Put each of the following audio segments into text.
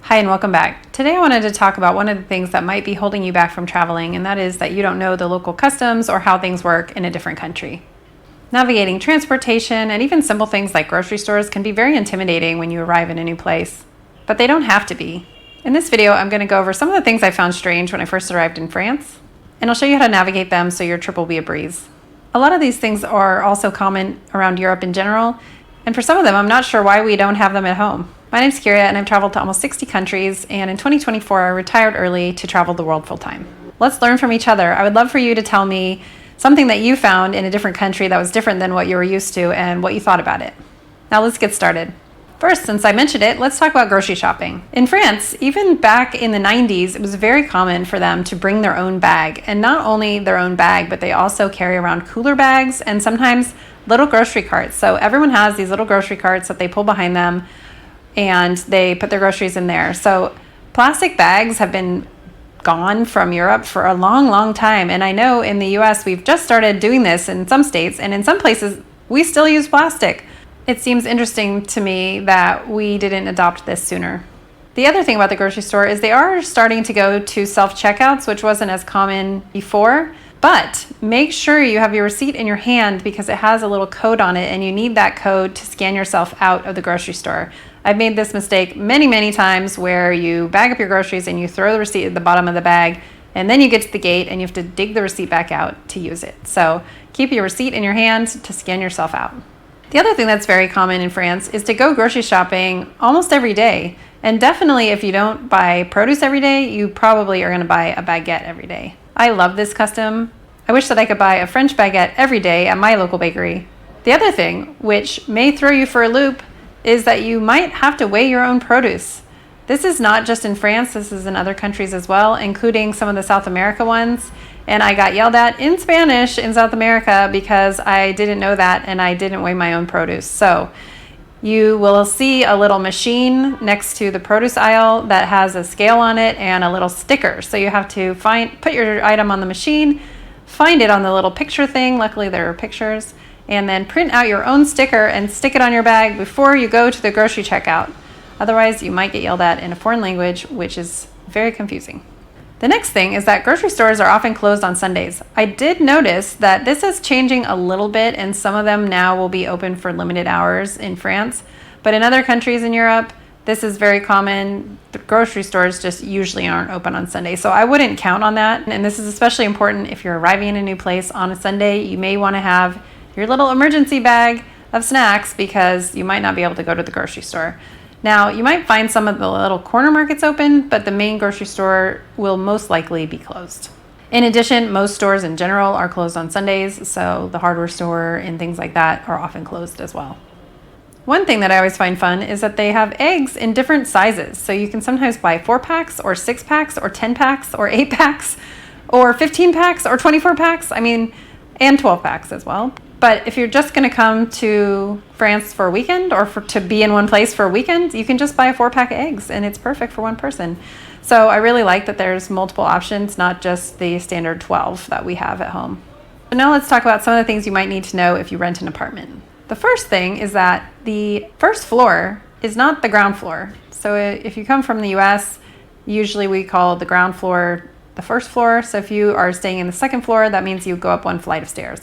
Hi and welcome back. Today I wanted to talk about one of the things that might be holding you back from traveling, and that is that you don't know the local customs or how things work in a different country. Navigating transportation and even simple things like grocery stores can be very intimidating when you arrive in a new place, but they don't have to be. In this video, I'm going to go over some of the things I found strange when I first arrived in France, and I'll show you how to navigate them so your trip will be a breeze. A lot of these things are also common around Europe in general, and for some of them, I'm not sure why we don't have them at home. My name's Kira, and I've traveled to almost 60 countries, and in 2024, I retired early to travel the world full-time. Let's learn from each other. I would love for you to tell me something that you found in a different country that was different than what you were used to and what you thought about it. Now let's get started. First, since I mentioned it, let's talk about grocery shopping. In France, even back in the 90s, it was very common for them to bring their own bag, and not only their own bag, but they also carry around cooler bags and sometimes little grocery carts. So everyone has these little grocery carts that they pull behind them, and they put their groceries in there. So plastic bags have been gone from Europe for a long, long time. And I know in the US, we've just started doing this in some states, and in some places, we still use plastic. It seems interesting to me that we didn't adopt this sooner. The other thing about the grocery store is they are starting to go to self-checkouts, which wasn't as common before. But make sure you have your receipt in your hand because it has a little code on it, and you need that code to scan yourself out of the grocery store. I've made this mistake many, many times where you bag up your groceries and you throw the receipt at the bottom of the bag, and then you get to the gate and you have to dig the receipt back out to use it. So keep your receipt in your hand to scan yourself out. The other thing that's very common in France is to go grocery shopping almost every day. And definitely if you don't buy produce every day, you probably are going to buy a baguette every day. I love this custom. I wish that I could buy a French baguette every day at my local bakery. The other thing, which may throw you for a loop, is that you might have to weigh your own produce. This is not just in France, this is in other countries as well, including some of the South America ones. And I got yelled at in Spanish in South America because I didn't know that and I didn't weigh my own produce. So you will see a little machine next to the produce aisle that has a scale on it and a little sticker. So you have to put your item on the machine, find it on the little picture thing. Luckily there are pictures. And then print out your own sticker and stick it on your bag before you go to the grocery checkout. Otherwise, you might get yelled at in a foreign language, which is very confusing. The next thing is that grocery stores are often closed on Sundays. I did notice that this is changing a little bit, and some of them now will be open for limited hours in France. But in other countries in Europe, this is very common. The grocery stores just usually aren't open on Sunday. So I wouldn't count on that. And this is especially important if you're arriving in a new place on a Sunday. You may want to have your little emergency bag of snacks because you might not be able to go to the grocery store. Now, you might find some of the little corner markets open, but the main grocery store will most likely be closed. In addition, most stores in general are closed on Sundays, so the hardware store and things like that are often closed as well. One thing that I always find fun is that they have eggs in different sizes. So you can sometimes buy 4-packs or 6-packs or 10-packs or 8-packs or 15-packs or 24-packs. And 12-packs as well. But if you're just going to come to France for a weekend or to be in one place for a weekend, you can just buy a 4-pack of eggs and it's perfect for one person. So I really like that there's multiple options, not just the standard 12 that we have at home. So now let's talk about some of the things you might need to know if you rent an apartment. The first thing is that the first floor is not the ground floor. So if you come from the US, usually we call the ground floor the first floor. So if you are staying in the second floor, that means you go up one flight of stairs.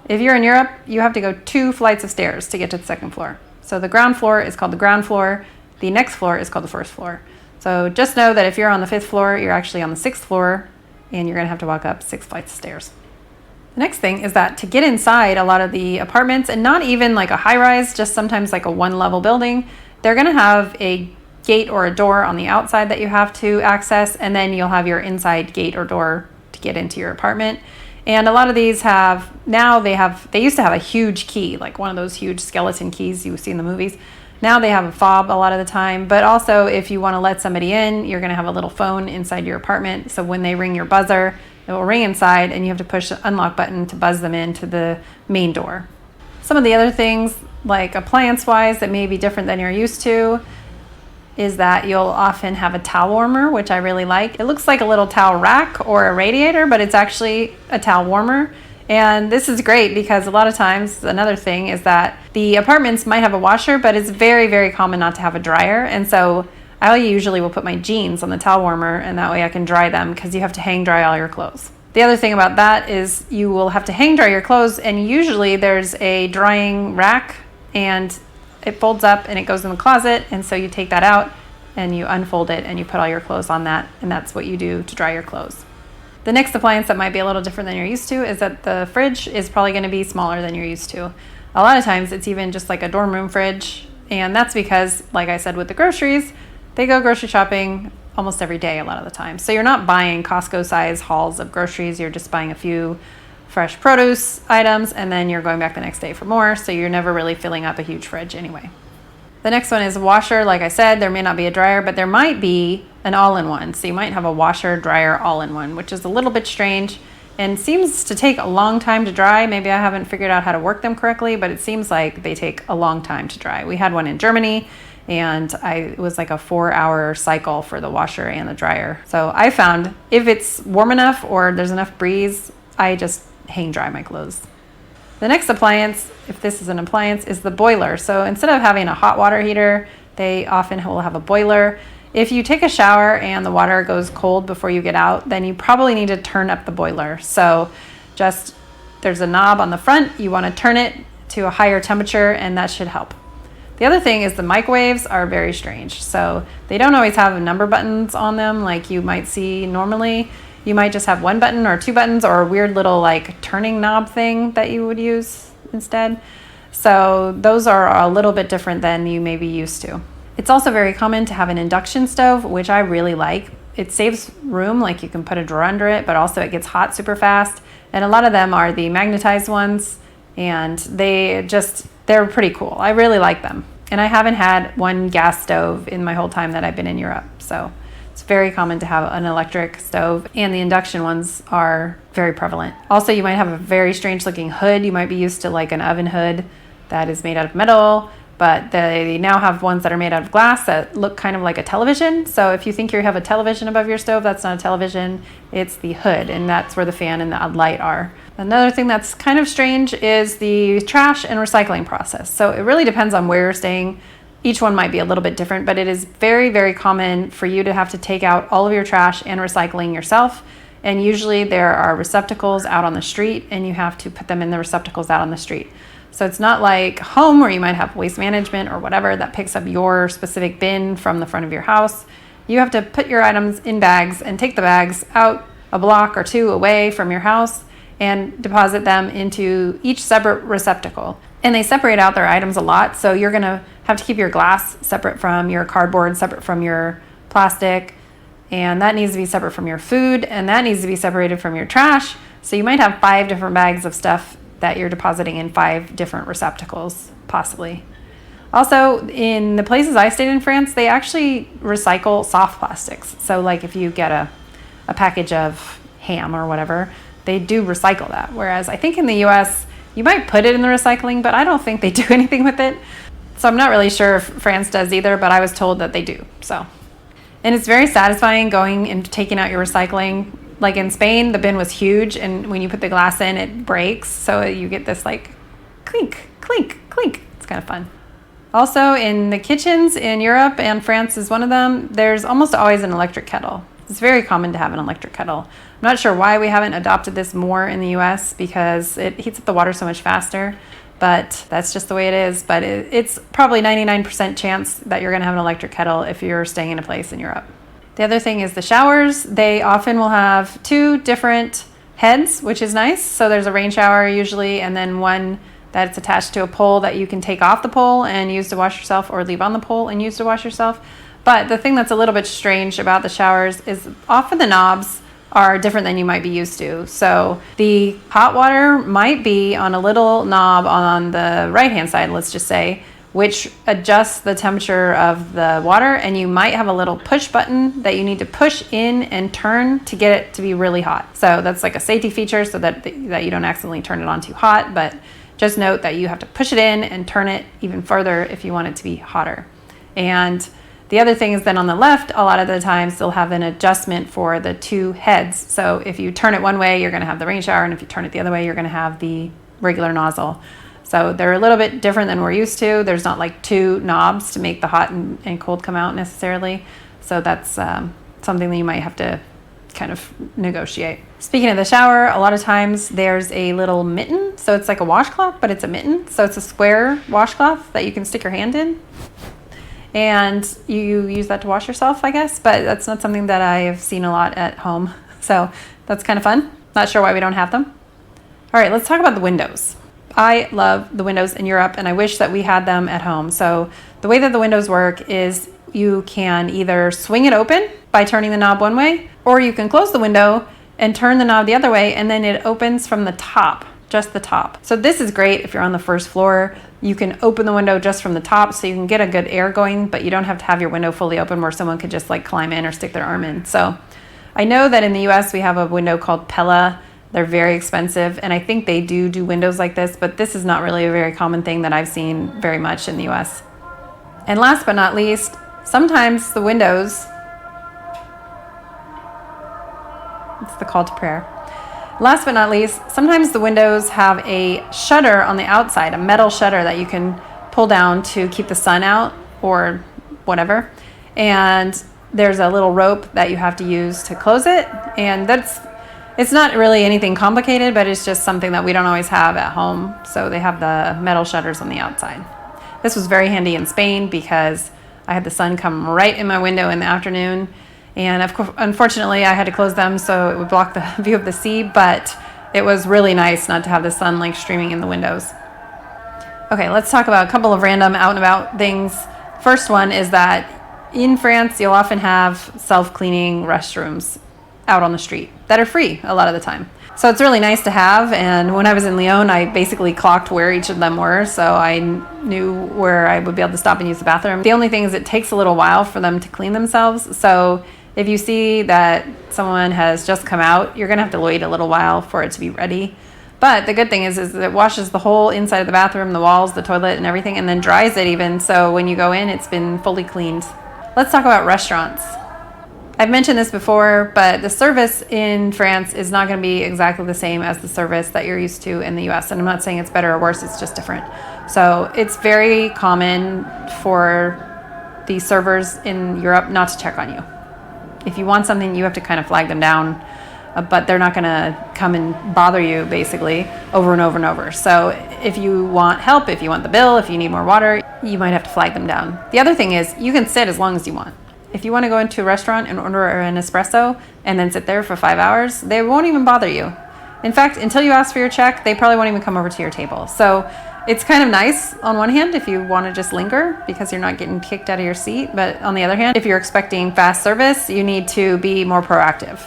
If you're in Europe, you have to go 2 flights of stairs to get to the second floor. So the ground floor is called the ground floor. The next floor is called the first floor. So just know that if you're on the 5th floor, you're actually on the 6th floor, and you're going to have to walk up 6 flights of stairs. The next thing is that to get inside a lot of the apartments, and not even like a high rise, just sometimes like a 1-level building, they're going to have a gate or a door on the outside that you have to access, and then you'll have your inside gate or door to get into your apartment. And a lot of these they used to have a huge key, like one of those huge skeleton keys you see in the movies. Now they have a fob a lot of the time, but also if you want to let somebody in, you're going to have a little phone inside your apartment. So when they ring your buzzer, it will ring inside and you have to push the unlock button to buzz them into the main door. Some of the other things, like appliance-wise, that may be different than you're used to, is that you'll often have a towel warmer, which I really like. It looks like a little towel rack or a radiator, but it's actually a towel warmer. And this is great because a lot of times, another thing is that the apartments might have a washer, but it's very, very common not to have a dryer. And so I usually will put my jeans on the towel warmer, and that way I can dry them, because you have to hang dry all your clothes. The other thing about that is you will have to hang dry your clothes, and usually there's a drying rack and it folds up and it goes in the closet, and so you take that out and you unfold it and you put all your clothes on that, and that's what you do to dry your clothes. The next appliance that might be a little different than you're used to is that the fridge is probably going to be smaller than you're used to. A lot of times it's even just like a dorm room fridge, and that's because, like I said with the groceries, they go grocery shopping almost every day a lot of the time. So you're not buying Costco size hauls of groceries, you're just buying a few fresh produce items and then you're going back the next day for more, so you're never really filling up a huge fridge anyway. The next one is a washer. Like I said, there may not be a dryer, but there might be an all-in-one. So you might have a washer, dryer, all-in-one, which is a little bit strange and seems to take a long time to dry. Maybe I haven't figured out how to work them correctly, but it seems like they take a long time to dry. We had one in Germany, and it was like a 4-hour cycle for the washer and the dryer. So I found if it's warm enough or there's enough breeze, I just hang dry my clothes. The next appliance, if this is an appliance, is the boiler. So instead of having a hot water heater, they often will have a boiler. If you take a shower and the water goes cold before you get out, then you probably need to turn up the boiler. So there's a knob on the front, you want to turn it to a higher temperature, and that should help. The other thing is the microwaves are very strange. So they don't always have number buttons on them like you might see normally. You might just have one button or two buttons or a weird little like turning knob thing that you would use instead. So those are a little bit different than you may be used to. It's also very common to have an induction stove, which I really like. It saves room, like you can put a drawer under it, but also it gets hot super fast. And a lot of them are the magnetized ones, and they're pretty cool. I really like them. And I haven't had one gas stove in my whole time that I've been in Europe. So it's very common to have an electric stove, and the induction ones are very prevalent. Also, you might have a very strange looking hood. You might be used to like an oven hood that is made out of metal, but they now have ones that are made out of glass that look kind of like a television. So if you think you have a television above your stove, that's not a television, it's the hood, and that's where the fan and the light are. Another thing that's kind of strange is the trash and recycling process. So it really depends on where you're staying. Each one might be a little bit different, but it is very, very common for you to have to take out all of your trash and recycling yourself. And usually there are receptacles out on the street, and you have to put them in the receptacles out on the street. So it's not like home where you might have waste management or whatever that picks up your specific bin from the front of your house. You have to put your items in bags and take the bags out a block or two away from your house and deposit them into each separate receptacle. And they separate out their items a lot, so you're gonna have to keep your glass separate from your cardboard, separate from your plastic, and that needs to be separate from your food, and that needs to be separated from your trash. So you might have 5 different bags of stuff that you're depositing in 5 different receptacles, possibly. Also, in the places I stayed in France, they actually recycle soft plastics. So like if you get a package of ham or whatever, they do recycle that. Whereas I think in the US, you might put it in the recycling, but I don't think they do anything with it. So I'm not really sure if France does either, but I was told that they do. And it's very satisfying going and taking out your recycling. Like in Spain, the bin was huge, and when you put the glass in, it breaks. So you get this like clink, clink, clink. It's kind of fun. Also in the kitchens in Europe, and France is one of them, there's almost always an electric kettle. It's very common to have an electric kettle. I'm not sure why we haven't adopted this more in the US, because it heats up the water so much faster, but that's just the way it is. But it's probably 99% chance that you're gonna have an electric kettle if you're staying in a place in Europe. The other thing is the showers. They often will have 2 different heads, which is nice. So there's a rain shower usually, and then one that's attached to a pole that you can take off the pole and use to wash yourself, or leave on the pole and use to wash yourself. But the thing that's a little bit strange about the showers is often the knobs are different than you might be used to. So the hot water might be on a little knob on the right-hand side, let's just say, which adjusts the temperature of the water, and you might have a little push button that you need to push in and turn to get it to be really hot. So that's like a safety feature so that you don't accidentally turn it on too hot, but just note that you have to push it in and turn it even further if you want it to be hotter. And the other thing is then on the left, a lot of the times they'll have an adjustment for the 2 heads. So if you turn it one way, you're gonna have the rain shower, and if you turn it the other way, you're gonna have the regular nozzle. So they're a little bit different than we're used to. There's not like two knobs to make the hot and cold come out necessarily. So that's something that you might have to kind of negotiate. Speaking of the shower, a lot of times there's a little mitten. So it's like a washcloth, but it's a mitten. So it's a square washcloth that you can stick your hand in. And you use that to wash yourself, I guess. But that's not something that I have seen a lot at home. So that's kind of fun. Not sure why we don't have them. All right, let's talk about the windows. I love the windows in Europe, and I wish that we had them at home. So the way that the windows work is you can either swing it open by turning the knob one way, or you can close the window and turn the knob the other way, and then it opens from the top, just the top. So this is great if you're on the first floor. You can open the window just from the top so you can get a good air going, but you don't have to have your window fully open where someone could just like climb in or stick their arm in. So I know that in the US we have a window called Pella. They're very expensive, and I think they do windows like this, but this is not really a very common thing that I've seen very much in the US. And last but not least, sometimes the windows, it's the call to prayer. Last but not least, sometimes the windows have a shutter on the outside, a metal shutter that you can pull down to keep the sun out or whatever. And there's a little rope that you have to use to close it, and it's not really anything complicated, but it's just something that we don't always have at home. So they have the metal shutters on the outside. This was very handy in Spain because I had the sun come right in my window in the afternoon. And of course, unfortunately, I had to close them so it would block the view of the sea, but it was really nice not to have the sun like streaming in the windows. Okay, let's talk about a couple of random out and about things. First one is that in France, you'll often have self-cleaning restrooms out on the street that are free a lot of the time. So it's really nice to have, and when I was in Lyon, I basically clocked where each of them were, so I knew where I would be able to stop and use the bathroom. The only thing is it takes a little while for them to clean themselves, so if you see that someone has just come out, you're gonna have to wait a little while for it to be ready. But the good thing is it washes the whole inside of the bathroom, the walls, the toilet, and everything, and then dries it even, so when you go in, it's been fully cleaned. Let's talk about restaurants. I've mentioned this before, but the service in France is not going to be exactly the same as the service that you're used to in the US. And I'm not saying it's better or worse, it's just different. So it's very common for the servers in Europe not to check on you. If you want something, you have to kind of flag them down, but they're not going to come and bother you basically over and over and over. So if you want help, if you want the bill, if you need more water, you might have to flag them down. The other thing is you can sit as long as you want. If you want to go into a restaurant and order an espresso and then sit there for 5 hours, they won't even bother you. In fact, until you ask for your check, they probably won't even come over to your table. So it's kind of nice on one hand if you want to just linger because you're not getting kicked out of your seat. But on the other hand, if you're expecting fast service, you need to be more proactive.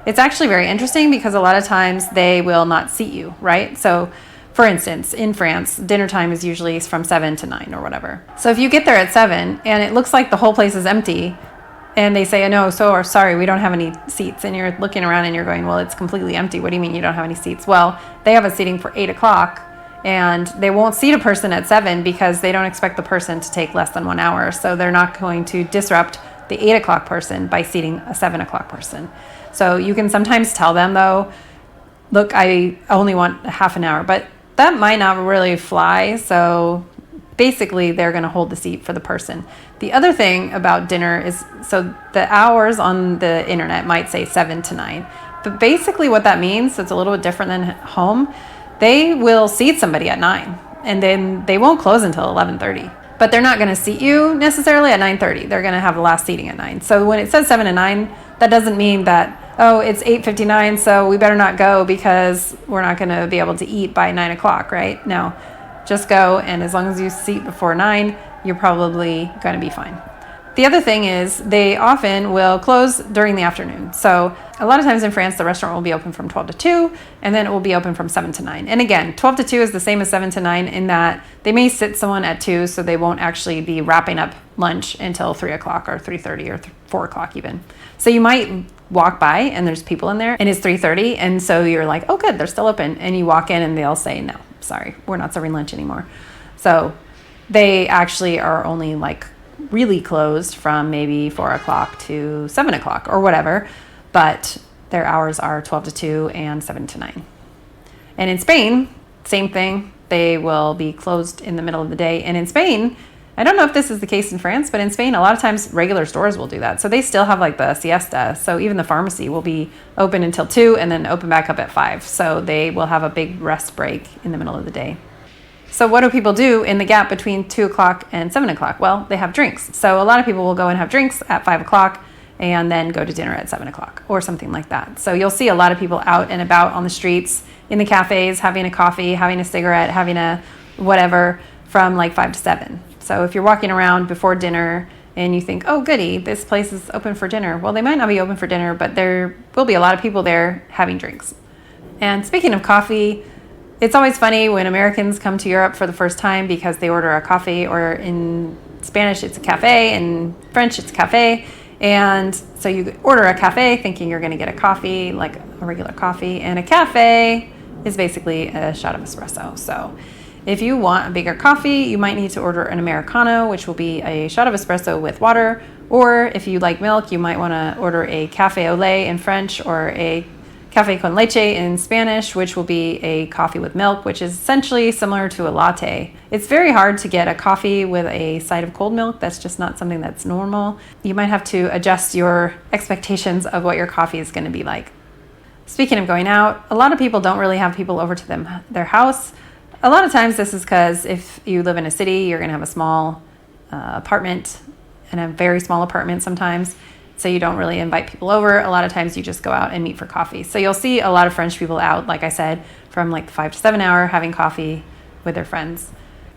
It's actually very interesting because a lot of times they will not seat you, right? So for instance, in France, dinner time is usually from 7 to 9 or whatever. So if you get there at 7 and it looks like the whole place is empty, and they say, no, so sorry, we don't have any seats. And you're looking around and you're going, well, it's completely empty. What do you mean you don't have any seats? Well, they have a seating for 8 o'clock and they won't seat a person at 7 because they don't expect the person to take less than 1 hour. So they're not going to disrupt the 8 o'clock person by seating a 7 o'clock person. So you can sometimes tell them though, look, I only want half an hour, but that might not really fly. So basically they're going to hold the seat for the person. The other thing about dinner is, so the hours on the internet might say 7 to 9, but basically what that means, it's a little bit different than home. They will seat somebody at 9 and then they won't close until 11:30, but they're not going to seat you necessarily at 9:30. They're going to have the last seating at 9. So when it says 7 to 9, that doesn't mean that, oh, it's 8:59, so we better not go because we're not going to be able to eat by 9 o'clock, right? No. Just go, and as long as you seat before 9, you're probably going to be fine. The other thing is they often will close during the afternoon. So a lot of times in France, the restaurant will be open from 12 to 2, and then it will be open from 7 to 9. And again, 12 to 2 is the same as 7 to 9 in that they may sit someone at 2, so they won't actually be wrapping up lunch until 3 o'clock or 3:30 or 4 o'clock even. So you might walk by and there's people in there and it's 3:30, and so you're like, oh good, they're still open. And you walk in and they'll say, no, sorry, we're not serving lunch anymore. So they actually are only like really closed from maybe 4 o'clock to 7 o'clock or whatever, but their hours are 12 to 2 and 7 to 9. And in Spain, same thing. they will be closed in the middle of the day. And in Spain, I don't know if this is the case in France, but in Spain, a lot of times regular stores will do that. So they still have like the siesta. So even the pharmacy will be open until 2 and then open back up at 5. So they will have a big rest break in the middle of the day. So what do people do in the gap between 2 o'clock and 7 o'clock? Well, they have drinks. So a lot of people will go and have drinks at 5 o'clock and then go to dinner at 7 o'clock or something like that. So you'll see a lot of people out and about on the streets, in the cafes, having a coffee, having a cigarette, having a whatever from like 5 to 7. So if you're walking around before dinner and you think, oh, goody, this place is open for dinner. Well, they might not be open for dinner, but there will be a lot of people there having drinks. And speaking of coffee, it's always funny when Americans come to Europe for the first time because they order a coffee, or in Spanish, it's a cafe, in French, it's cafe. And so you order a cafe thinking you're going to get a coffee, like a regular coffee, and a cafe is basically a shot of espresso. So if you want a bigger coffee, you might need to order an Americano, which will be a shot of espresso with water. Or if you like milk, you might want to order a cafe au lait in French, or a café con leche in Spanish, which will be a coffee with milk, which is essentially similar to a latte. It's very hard to get a coffee with a side of cold milk. That's just not something that's normal. You might have to adjust your expectations of what your coffee is going to be like. Speaking of going out, a lot of people don't really have people over to their house. A lot of times this is because if you live in a city, you're going to have a small apartment, and a very small apartment sometimes. So you don't really invite people over. A lot of times you just go out and meet for coffee. So you'll see a lot of French people out, like I said, from like the 5 to 7 hour having coffee with their friends.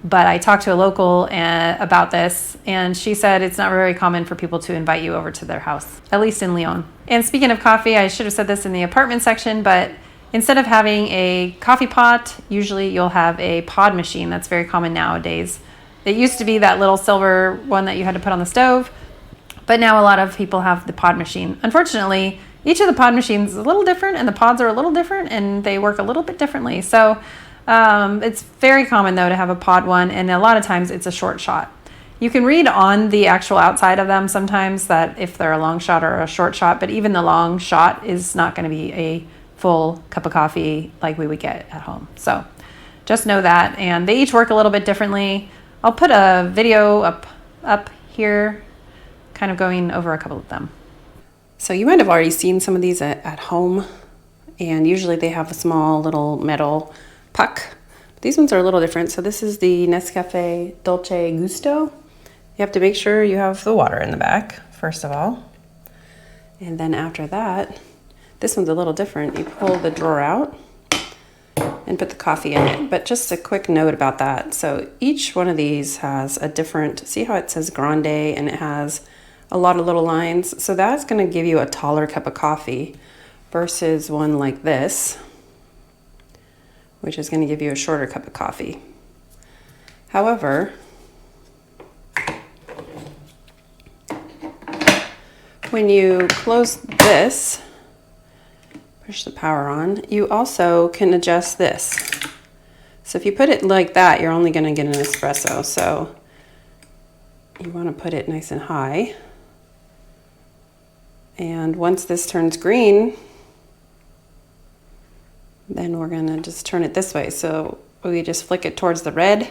But I talked to a local about this, and she said it's not very common for people to invite you over to their house, at least in Lyon. And speaking of coffee, I should have said this in the apartment section, but instead of having a coffee pot, usually you'll have a pod machine. That's very common nowadays. It used to be that little silver one that you had to put on the stove, but now a lot of people have the pod machine. Unfortunately, each of the pod machines is a little different, and the pods are a little different, and they work a little bit differently. So it's very common, though, to have a pod one, and a lot of times it's a short shot. You can read on the actual outside of them sometimes that if they're a long shot or a short shot, but even the long shot is not going to be a full cup of coffee like we would get at home. So just know that, and they each work a little bit differently. I'll put a video up here, kind of going over a couple of them. So you might have already seen some of these at home, and usually they have a small little metal puck. These ones are a little different. So this is the Nescafe Dolce Gusto. You have to make sure you have the water in the back, first of all. And then after that, this one's a little different. You pull the drawer out and put the coffee in it. But just a quick note about that. So each one of these has a different, see how it says grande and it has a lot of little lines? So that's going to give you a taller cup of coffee versus one like this, which is going to give you a shorter cup of coffee. However, when you close this, push the power on, you also can adjust this. So if you put it like that, you're only going to get an espresso. So you want to put it nice and high. And once this turns green, then we're going to just turn it this way. So we just flick it towards the red.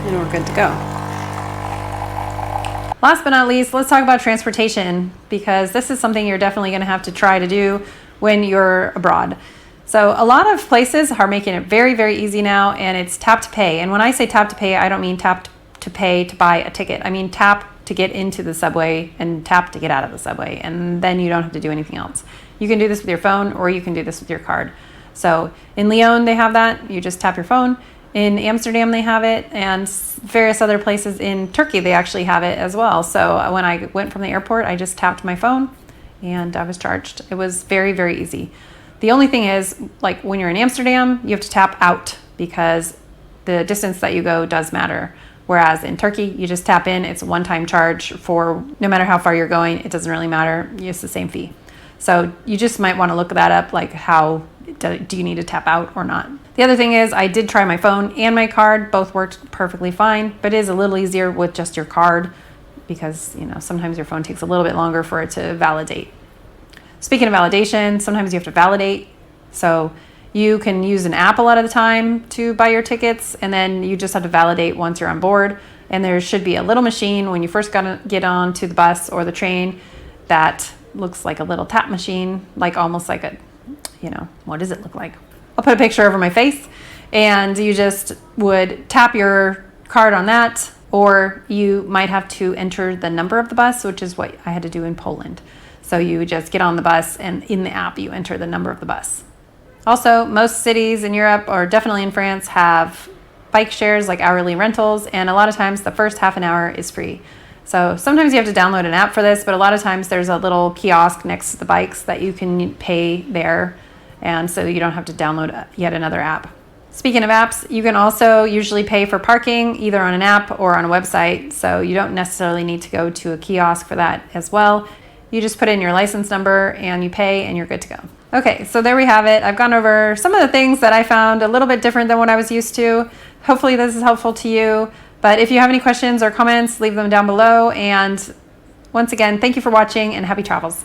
And we're good to go. Last but not least, let's talk about transportation, because this is something you're definitely going to have to try to do when you're abroad. So a lot of places are making it very, very easy now, and it's tap to pay. And when I say tap to pay, I don't mean tap to pay to buy a ticket. I mean tap to get into the subway and tap to get out of the subway, and then you don't have to do anything else. You can do this with your phone, or you can do this with your card. So in Lyon, they have that. You just tap your phone. In Amsterdam, they have it, and various other places in Turkey, they actually have it as well. So when I went from the airport, I just tapped my phone, and I was charged. It was very, very easy. The only thing is, like when you're in Amsterdam, you have to tap out because the distance that you go does matter. Whereas in Turkey, you just tap in. It's a one-time charge for no matter how far you're going. It doesn't really matter. It's the same fee. So you just might want to look that up, like how do you need to tap out or not. The other thing is I did try my phone and my card. Both worked perfectly fine, but it is a little easier with just your card because, you know, sometimes your phone takes a little bit longer for it to validate. Speaking of validation, sometimes you have to validate. So you can use an app a lot of the time to buy your tickets, and then you just have to validate once you're on board. And there should be a little machine when you first get onto the bus or the train that looks like a little tap machine, like almost like a, what does it look like? I'll put a picture over my face, and you just would tap your card on that, or you might have to enter the number of the bus, which is what I had to do in Poland. So you just get on the bus, and in the app you enter the number of the bus. Also, most cities in Europe, or definitely in France, have bike shares like hourly rentals, and a lot of times the first half an hour is free. So sometimes you have to download an app for this, but a lot of times there's a little kiosk next to the bikes that you can pay there, and so you don't have to download yet another app. Speaking of apps, you can also usually pay for parking either on an app or on a website, so you don't necessarily need to go to a kiosk for that as well. You just put in your license number and you pay and you're good to go. Okay, so there we have it. I've gone over some of the things that I found a little bit different than what I was used to. Hopefully this is helpful to you. But if you have any questions or comments, leave them down below. And once again, thank you for watching and happy travels.